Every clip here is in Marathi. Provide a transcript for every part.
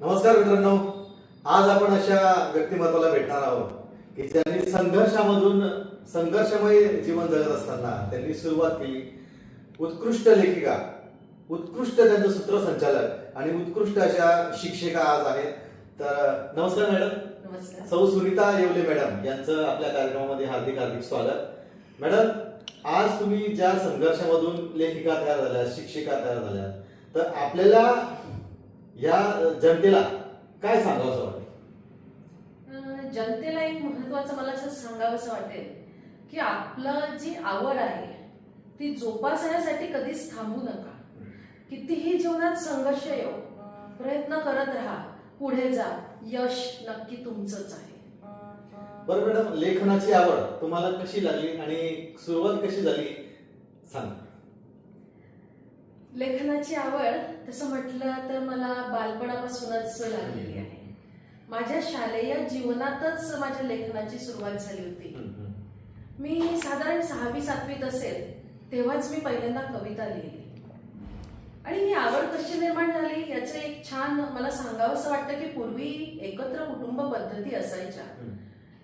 नमस्कार मित्रांनो, आज आपण अशा व्यक्तिमत्वाला भेटणार आहोत की ज्यांनी संघर्षमय जीवन जगत असताना त्यांनी सुरुवात केली. उत्कृष्ट लेखिका, उत्कृष्ट त्यांचं सूत्रसंचालक आणि उत्कृष्ट अशा शिक्षिका आज आहेत. तर नमस्कार मॅडम. नमस्कार. सौ सुनीता येवले मॅडम यांचं आपल्या कार्यक्रमामध्ये हार्दिक हार्दिक स्वागत. मॅडम, आज तुम्ही ज्या संघर्षामधून लेखिका तयार झाल्या, शिक्षिका तयार झाल्या, तर आपल्याला या जनतेला काय सांगावं वाटेल? जनतेला एक महत्वाचं मला असं सांगावंसं वाटेल की आपलं जी आवड आहे ती जोपासण्यासाठी कधीच थांबू नका. कितीही जीवनात संघर्ष येऊ, प्रयत्न करत राहा, पुढे जा, यश नक्की तुमचंच आहे. बरं मॅडम, लेखनाची आवड तुम्हाला कशी लागली आणि सुरुवात कशी झाली सांगा. लेखनाची आवड तसं म्हटलं तर मला बालपणापासूनच लागलेली आहे. माझ्या शालेय जीवनातच माझ्या लेखनाची सुरुवात झाली होती. मी साधारण 6वी-7वीत असेल तेव्हाच मी पहिल्यांदा कविता लिहिली. आणि ही आवड कशी निर्माण झाली याचं एक छान मला सांगावंसं वाटतं की पूर्वी एकत्र कुटुंब पद्धती असायच्या.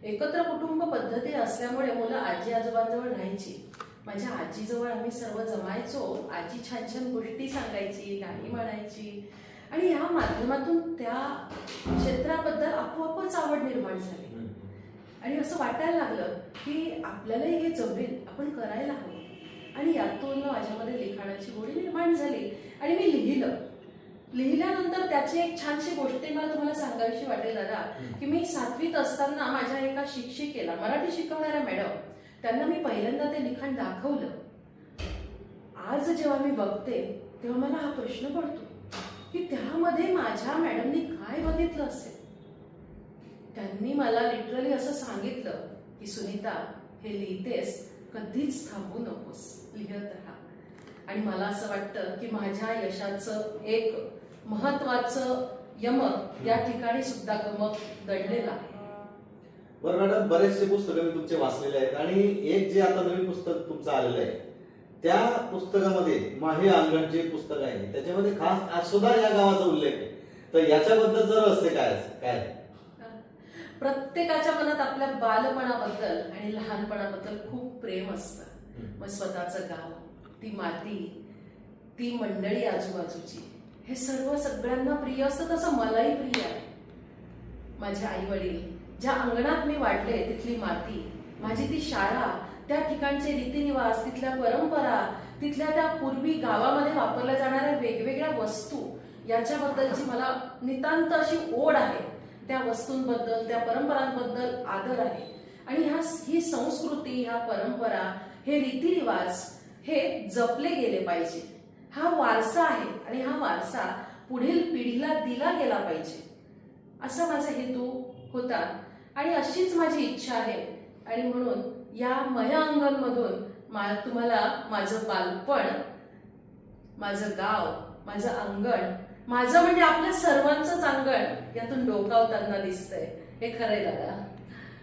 एकत्र कुटुंब पद्धती असल्यामुळे मुलं आजी आजोबांजवळ राहायची. माझ्या आजीजवळ आम्ही सर्व जमायचो. आजी छान छान गोष्टी सांगायची, गाणी म्हणायची आणि या माध्यमातून त्या क्षेत्राबद्दल आपोआपच आवड निर्माण झाली. आणि असं वाटायला लागलं की आपल्यालाही हे जमेल, आपण करायला हवं. आणि यातून माझ्यामध्ये लिखाणाची गोडी निर्माण झाली आणि मी लिहिल्यानंतर त्याची एक छानशी गोष्ट मला तुम्हाला सांगायची वाटेल दादा, की मी 7वीत असताना माझ्या एका शिक्षिकेला, मराठी शिकवणाऱ्या मॅडम, त्यांना मी पहिल्यांदा ते लिखाण दाखवलं. आज जेव्हा मी बघते तेव्हा मला हा प्रश्न पडतो की त्यामध्ये माझ्या मॅडमनी काय बघितलं असेल. त्यांनी मला लिटरली असं सांगितलं की सुनीता, हे लिहितेस कधीच थांबू नकोस, लिहत राहा. आणि मला असं वाटतं की माझ्या यशाचं एक महत्वाचं यमक या ठिकाणी सुद्धा गमक दडलेलं आहे. बरं मॅडम, बरेचसे पुस्तकं मी तुमचे वाचलेले आहेत आणि एक जे आता नवीन पुस्तक तुमचं आलेलं आहे त्या पुस्तकामध्ये माहे अंगणचे पुस्तक आहे, त्याच्यामध्ये खास आसोदा या गावाचा उल्लेख आहे. तर याच्याबद्दल जर असते काय? प्रत्येकाच्या मनात आपल्या बालपणाबद्दल आणि लहानपणाबद्दल खूप प्रेम असतं. मग स्वतःचं गाव, ती माती, ती मंडळी आजूबाजूची, हे सर्व सगळ्यांना प्रिय असतं. तसं मलाही प्रिय आहे. माझे आई वडील, ज्या अंगणात मी वाढले तिथली माती, माझी ती शाळा, त्या ठिकाणचे रीतिनिवास, तिथल्या परंपरा, तिथल्या त्या पूर्वी गावामध्ये वापरल्या जाणाऱ्या वेगवेगळ्या वस्तू, याच्याबद्दलची मला नितांत अशी ओढ आहे. त्या वस्तूंबद्दल, त्या परंपरांबद्दल आदर आहे. आणि ही संस्कृती, ह्या परंपरा, हे रीतिरिवाज हे जपले गेले पाहिजे. हा वारसा आहे आणि हा वारसा पुढील पिढीला दिला गेला पाहिजे, असा माझा हेतू होता आणि अशीच माझी इच्छा आहे. आणि म्हणून या माया अंगणमधून तुम्हाला माझं बालपण, माझं गाव, माझं अंगण, माझं म्हणजे आपल्या सर्वांचंच अंगण यातून डोकावताना दिसतंय. हे खरंय दादा.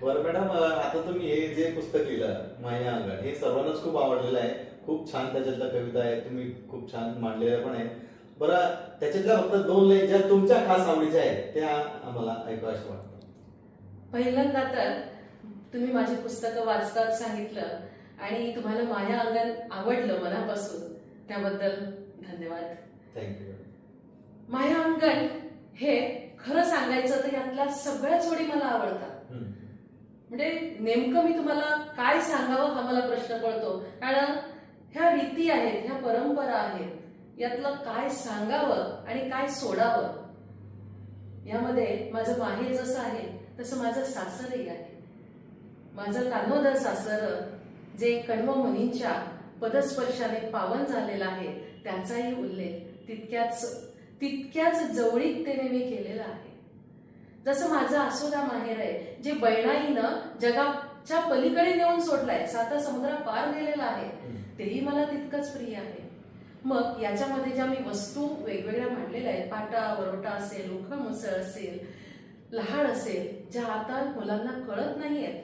बरं मॅडम, आता तुम्ही हे जे पुस्तक लिहिलं माया अंगण, हे सर्वांनाच खूप आवडलेलं आहे. खूप छान त्याच्यातल्या कविता आहेत, तुम्ही खूप छान मांडलेल्या पण आहेत. बरं, त्याच्यातल्या फक्त 2 लाईन ज्या तुमच्या खास आवडीच्या आहेत त्या आम्हाला ऐकावंसं वाटतं. पहिल्यांदा तर तुम्ही माझी पुस्तकं वाचतात सांगितलं आणि तुम्हाला माया अंगण आवडलं मनापासून, त्याबद्दल धन्यवाद. थँक्यू. माया अंगण हे खरं सांगायचं तर यातल्या सगळ्याच ओळी मला आवडतात. म्हणजे नेमकं मी तुम्हाला काय सांगावं हा मला प्रश्न पडतो. कारण ह्या रीती आहेत, ह्या परंपरा आहेत, यातलं काय सांगावं आणि काय सोडावं, यामध्ये माझं माहेर जसं आहे तसं माझं सासरही आहे. माझं कान्होदर सासर जे कण्व मुनींच्या पदस्पर्शाने पावन झालेलं आहे, त्याचाही उल्लेख तितक्याच जवळीकतेने मी केलेला आहे. जसं माझं आसोदा माहेर आहे, जे बैणाईनं जगाच्या पलीकडे नेऊन सोडलाय, 7 समुद्र पार गेलेला आहे, तेही मला तितकंच प्रिय आहे. मग याच्यामध्ये ज्या मी वस्तू वेगवेगळ्या मांडलेल्या आहेत, पाटा वरोटा असेल, उखळ मुसळ असेल, लहाड असेल, ज्या आता मुलांना कळत नाहीयेत,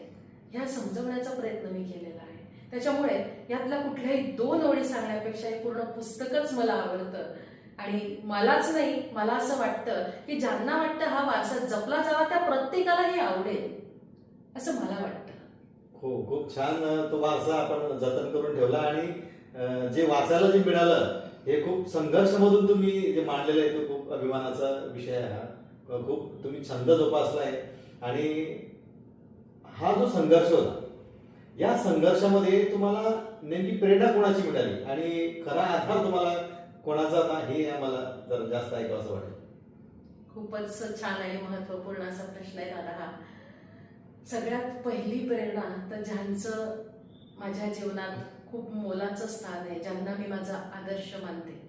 ह्या समजवण्याचा प्रयत्न मी केलेला आहे. त्याच्यामुळे यातल्या कुठल्याही 2 ओळी सांगण्यापेक्षा हे पूर्ण पुस्तकच मला आवडतं. आणि मलाच नाही, मला असं वाटतं की ज्यांना वाटतं हा वारसा जपला जावा त्या प्रत्येकाला हे आवडेल असं मला वाटतं. हो, खूप छान तो वारसा आपण जतन करून ठेवला आणि जे वाचायला जे मिळालं हे खूप संघर्षामधून तुम्ही जे मांडलेलं आहे तो खूप अभिमानाचा विषय आहे हा. खूप तुम्ही छंद जोपासलाय आणि हा जो संघर्ष होता या संघर्षामध्ये तुम्हाला नेमकी प्रेरणा कोणाची मिळाली आणि खरा आधार तुम्हाला कोणाचा होता हे आम्हाला जरा जास्त ऐकावं असं वाटेल. खूपच छान आणि महत्वपूर्ण असा प्रश्न आहे दादा हा. सगळ्यात पहिली प्रेरणा तर ज्यांचं माझ्या जीवनात खूप मोलाचं स्थान आहे, ज्यांना मी माझा आदर्श मानते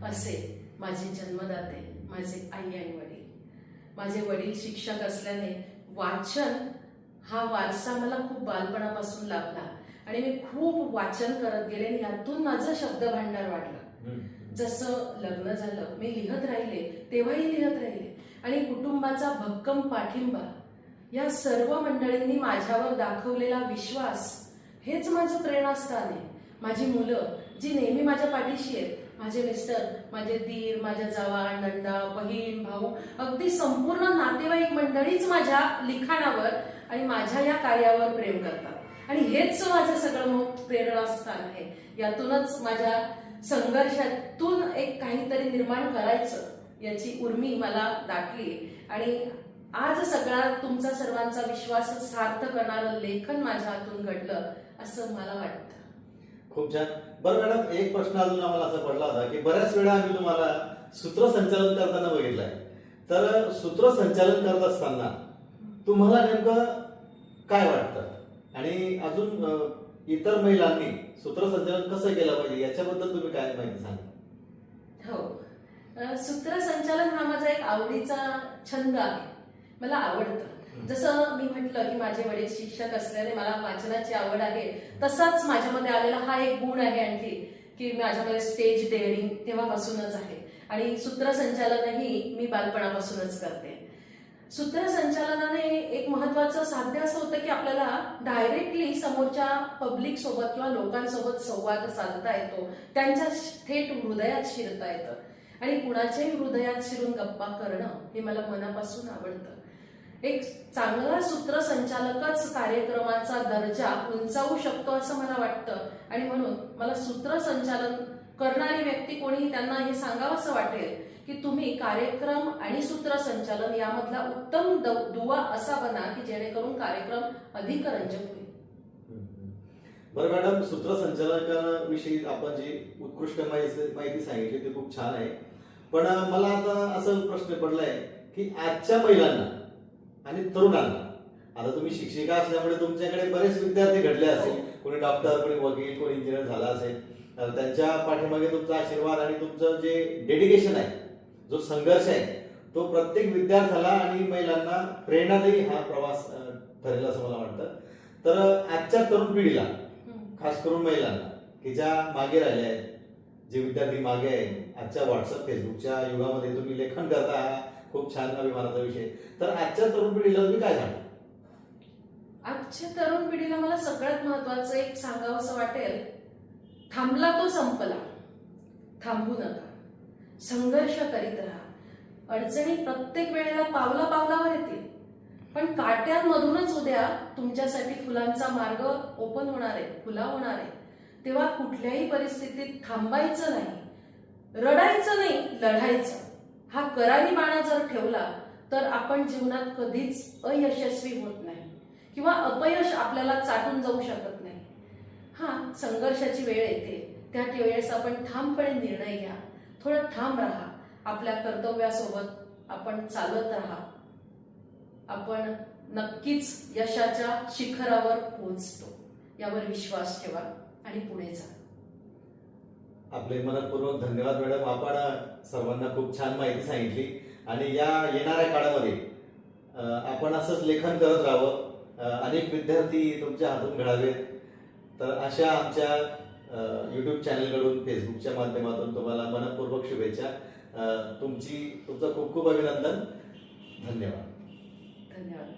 असे माझे जन्मदाते, माझे आई आणि वडील. माझे वडील शिक्षक असल्याने वाचन हा वारसा मला खूप बालपणापासून लाभला आणि मी खूप वाचन करत गेले आणि यातून माझं शब्द भांडार वाढलं. जसं लग्न झालं मी लिहत राहिले, तेव्हाही लिहत राहिले आणि कुटुंबाचा भक्कम पाठिंबा, या सर्व मंडळींनी माझ्यावर दाखवलेला विश्वास हेच माझं प्रेरणास्थान आहे. माझी मुलं जी नेहमी माझ्या पाठीशी आहेत, माझे मिस्टर, माझे दीर, माझ्या जावा, नंदा, बहीण, भाऊ, अगदी संपूर्ण नातेवाईक मंडळीच माझ्या लिखाणावर आणि माझ्या या कार्यावर प्रेम करतात आणि हेच माझं सगळं प्रेरणास्थान आहे. यातूनच माझ्या संघर्षातून एक काहीतरी निर्माण करायचं याची उर्मी मला दाटली आणि आज सगळा तुमचा सर्वांचा विश्वास सार्थ करणारं लेखन माझ्या हातून घडलं असं मला वाटतं. खूप छान. बरं मॅडम, एक प्रश्न अजून आम्हाला असा पडला होता की बऱ्याच वेळा आम्ही तुम्हाला सूत्रसंचालन करताना बघितलंय, तर सूत्रसंचालन करत असताना तुम्हाला नेमकं काय वाटतं आणि अजून इतर महिलांनी सूत्रसंचालन कसं केलं पाहिजे याच्याबद्दल तुम्ही काय माहिती सांगा? हो, सूत्रसंचालन हा माझा एक आवडीचा छंद आहे, मला आवडतं. जसं मी म्हटलं की माझे वडील शिक्षक असल्याने मला वाचनाची आवड आहे, तसाच माझ्यामध्ये आलेला हा एक गुण आहे आणखी की माझ्यामध्ये स्टेज डेअरिंग तेव्हापासूनच आहे आणि सूत्रसंचालनही मी बालपणापासूनच करते. सूत्रसंचालनाने एक महत्वाचं साध्य असं होतं की आपल्याला डायरेक्टली समोरच्या पब्लिक सोबत किंवा लोकांसोबत संवाद साधता येतो, त्यांच्या थेट हृदयात शिरता येतं आणि कुणाच्याही हृदयात शिरून गप्पा करणं हे मला मनापासून आवडतं. एक चांगला सूत्रसंचालकच कार्यक्रमाचा दर्जा उंचावू शकतो असं मला वाटतं आणि म्हणून मला सूत्रसंचालन करणारी व्यक्ती कोणी त्यांना हे सांगावंसं वाटेल की तुम्ही कार्यक्रम आणि सूत्रसंचालन यामधला उत्तम दुवा असा बना की जेणेकरून कार्यक्रम अधिक रंजक होईल. बरं मॅडम, सूत्रसंचालकाविषयी आपण जी उत्कृष्ट माहिती सांगितली ती खूप छान आहे, पण मला आता असा प्रश्न पडलाय की आजच्या महिलांना आणि तरुणांना, आता तुम्ही शिक्षिका असल्यामुळे तुमच्याकडे बरेच विद्यार्थी घडले असेल, कोणी डॉक्टर, कोणी वकील, कोणी इंजिनियर झाला असेल, तर त्यांच्या पाठीमागे तुमचा आशीर्वाद आणि तुमचं जे डेडिकेशन आहे, जो संघर्ष आहे, तो प्रत्येक विद्यार्थ्याला आणि महिलांना प्रेरणा देईल हा प्रवास ठरेल असं मला वाटतं. तर आजच्या तरुण पिढीला, खास करून महिलांना की ज्या मागे राहिल्या आहेत, जे विद्यार्थी मागे आहेत, आजच्या व्हॉट्सअप फेसबुकच्या युगामध्ये तुम्ही लेखन करता, हा खूप छान अभिमानाचा विषय. तर आजच्या तरुण पिढीला तुम्ही काय सांगा? आजच्या तरुण पिढीला मला सगळ्यात महत्वाचं एक सांगावंसं वाटेल, थांबला तो संपला, थांबू नका, संघर्ष करीत राहा. अडचणी प्रत्येक वेळेला पावला पावलावर येतील, पण काट्यांमधूनच उद्या तुमच्यासाठी फुलांचा मार्ग ओपन होणार आहे, खुला होणार आहे. तेव्हा कुठल्याही परिस्थितीत थांबायचं नाही, रडायचं नाही, लढायचं. हा करारी बाणा जर ठेवला तर आपण जीवनात कधीच अयशस्वी होत नाही किंवा अपयश आपल्याला चाटून जाऊ शकत नाही. हा संघर्षाची वेळ येते, त्या वेळेस आपण ठामपणे निर्णय घ्या, थोडं ठाम राहा, आपल्या कर्तव्यासोबत आपण चालत राहा. आपण नक्कीच यशाच्या शिखरावर पोहोचतो यावर विश्वास ठेवा आणि पुढे जा. आपले मनपूर्वक धन्यवाद मॅडम. आपण सर्वांना खूप छान माहिती सांगितली आणि या येणाऱ्या काळामध्ये आपण असंच लेखन करत राहावं, अनेक विद्यार्थी तुमच्या हातून घडावेत. तर अशा आमच्या यूट्यूब चॅनलकडून, फेसबुकच्या माध्यमातून तुम्हाला मनपूर्वक शुभेच्छा. तुमचं खूप खूप अभिनंदन. धन्यवाद. धन्यवाद.